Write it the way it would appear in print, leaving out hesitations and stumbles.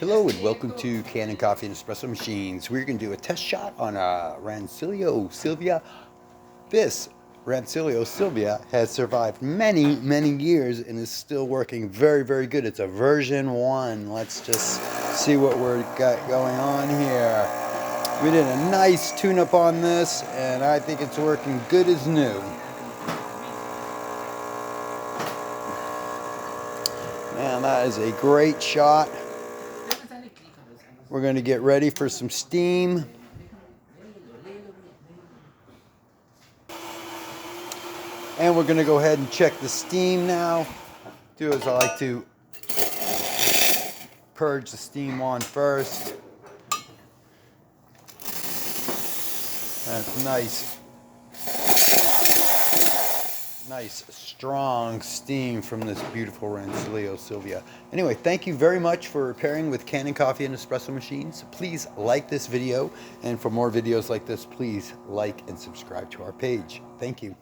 Hello and welcome to Kanen Coffee and Espresso Machines. We're going to do a test shot on a Rancilio Silvia. This Rancilio Silvia has survived many years and is still working very good. It's a version 1. Let's just see what we've got going on here. We did a nice tune-up on this and I think it's working good as new. Man, that is a great shot. We're going to get ready for some steam. And we're going to go ahead and check the steam now. Do as I like to purge the steam on first. That's nice strong steam from this beautiful Rancilio Silvia. Anyway, thank you very much for repairing with Kanen Coffee and Espresso Machines. Please like this video, and for more videos like this, please like and subscribe to our page. Thank you.